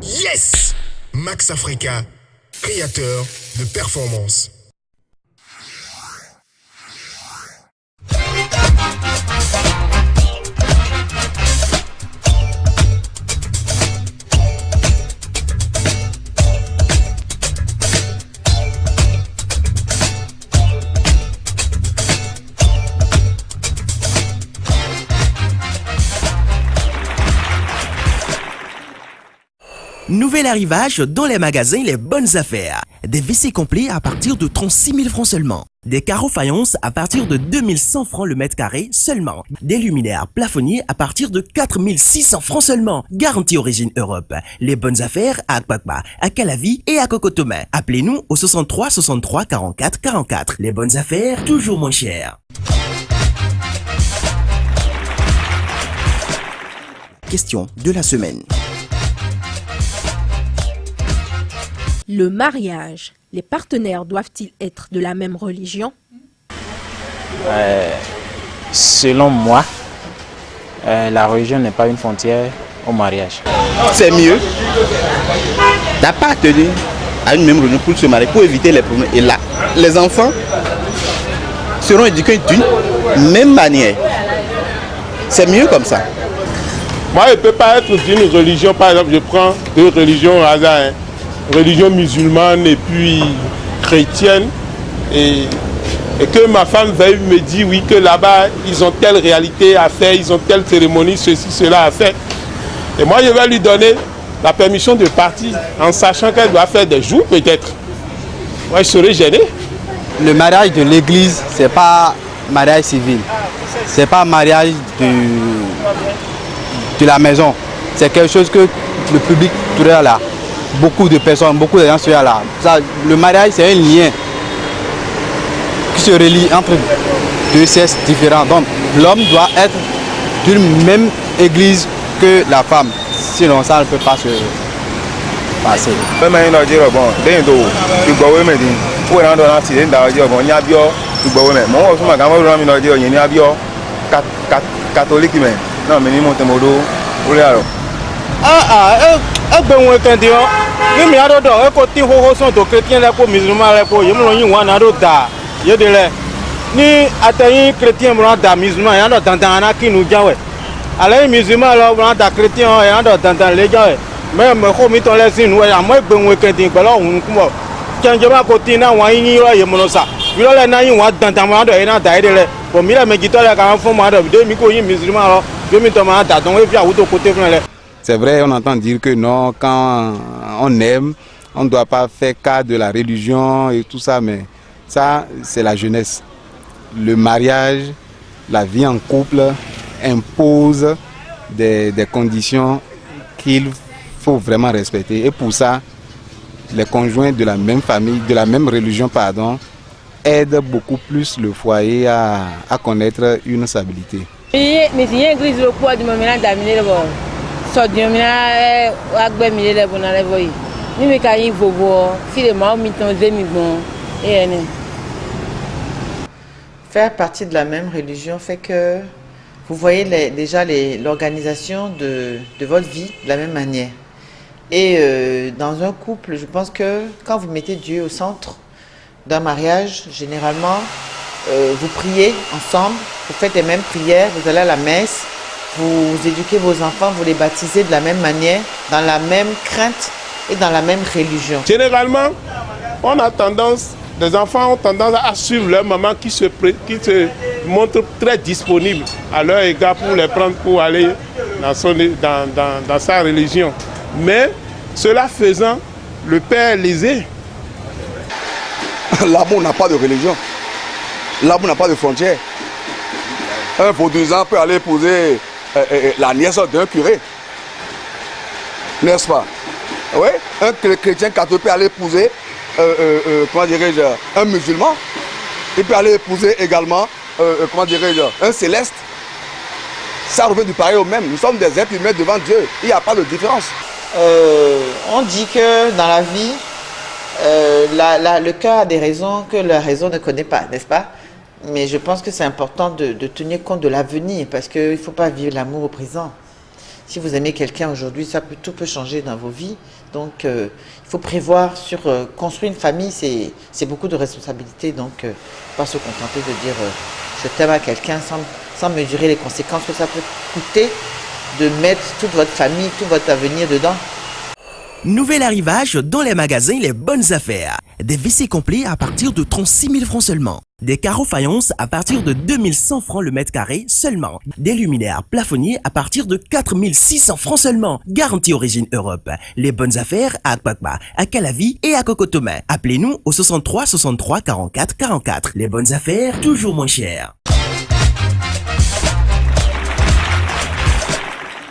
Yes! Max Africa, créateur de performance. Nouvel arrivage dans les magasins Les Bonnes Affaires. Des WC complets à partir de 36 000 francs seulement. Des carreaux faïence à partir de 2100 francs le mètre carré seulement. Des luminaires plafonniers à partir de 4600 francs seulement. Garantie origine Europe. Les Bonnes Affaires à Akbakba, à Calavi et à Cocotomin. Appelez-nous au 63 63 44 44. Les Bonnes Affaires, toujours moins chères. Question de la semaine. Le mariage, les partenaires doivent-ils être de la même religion? Selon moi, la religion n'est pas une frontière au mariage. C'est mieux d'appartenir à une même religion pour se marier, pour éviter les problèmes. Et là, les enfants seront éduqués d'une même manière. C'est mieux comme ça. Moi, je ne peux pas être d'une religion, par exemple, je prends deux religions au hasard. Religion musulmane et puis chrétienne, et que ma femme veuille me dire oui que là-bas ils ont telle réalité à faire, ils ont telle cérémonie, ceci, cela à faire. Et moi je vais lui donner la permission de partir en sachant qu'elle doit faire des jours peut-être. Moi je serai gêné. Le mariage de l'église, c'est pas mariage civil, c'est pas mariage de la maison, c'est quelque chose que le public pourrait là. Beaucoup de personnes, beaucoup de gens sont là. Ça, le mariage, c'est un lien qui se relie entre deux sexes différents. Donc, l'homme doit être d'une même église que la femme. Sinon, ça ne peut pas se passer. Ni mi ado do e ko tin ho so to chrétien le ko musulman le ko yemu yin wa na do da ye de le ni atayin chrétien mo da musulman ya do dandan na kinu jawe ale musulman lo mo da chrétien ya do dandan le jawe me me ko mi to le sin we ya mo gbe won kan tin pẹ̀lú ohun ku mo janje ba ko tin na wa yin yo yemu no sa bi lo le na yin wa dandan mo do e na da e de le ko mi le me jito le ka fun mo do de mi ko yin musulman lo bi mi to ma da don we fi awuto côté fun le. C'est vrai, on entend dire que non, quand on aime, on ne doit pas faire cas de la religion et tout ça, mais ça, c'est la jeunesse. Le mariage, la vie en couple impose des conditions qu'il faut vraiment respecter. Et pour ça, les conjoints de la même famille, de la même religion, pardon, aident beaucoup plus le foyer à connaître une stabilité. So diomina agbe mi le bona le boy ni mi ka yin vovo fi le ma mi ton zemi bon et ene. Faire partie de la même religion fait que vous voyez déjà l'organisation de votre vie de la même manière. Et dans un couple, je pense que quand vous mettez Dieu au centre d'un mariage, généralement, vous priez ensemble, vous faites les mêmes prières, vous allez à la messe, vous éduquez vos enfants, vous les baptisez de la même manière, dans la même crainte et dans la même religion. Généralement, on a tendance, les enfants ont tendance à suivre leur maman qui se montre très disponible à leur égard pour les prendre pour aller dans sa religion. Mais cela faisant, le père lésé. L'amour n'a pas de religion. L'amour n'a pas de frontières. Un vaudouisan peut aller épouser la nièce d'un curé. N'est-ce pas? Oui, un chrétien catholique peut aller épouser comment dirais-je, un musulman. Il peut aller épouser également comment dirais-je, un céleste. Ça revient du pareil au même. Nous sommes des êtres humains devant Dieu. Il n'y a pas de différence. On dit que dans la vie, le cœur a des raisons que la raison ne connaît pas, n'est-ce pas? Mais je pense que c'est important de tenir compte de l'avenir parce qu'il ne faut pas vivre l'amour au présent. Si vous aimez quelqu'un aujourd'hui, tout peut changer dans vos vies. Donc, il faut prévoir sur construire une famille, c'est beaucoup de responsabilités. Donc, pas se contenter de dire je t'aime à quelqu'un sans mesurer les conséquences que ça peut coûter de mettre toute votre famille, tout votre avenir dedans. Nouvel arrivage dans les magasins Les Bonnes Affaires. Des WC complets à partir de 36 000 francs seulement. Des carreaux faïence à partir de 2100 francs le mètre carré seulement. Des luminaires plafonniers à partir de 4600 francs seulement. Garantie origine Europe. Les Bonnes Affaires à Akpakba, à Calavi et à Cocotomin. Appelez-nous au 63 63 44 44. Les Bonnes Affaires, toujours moins chères.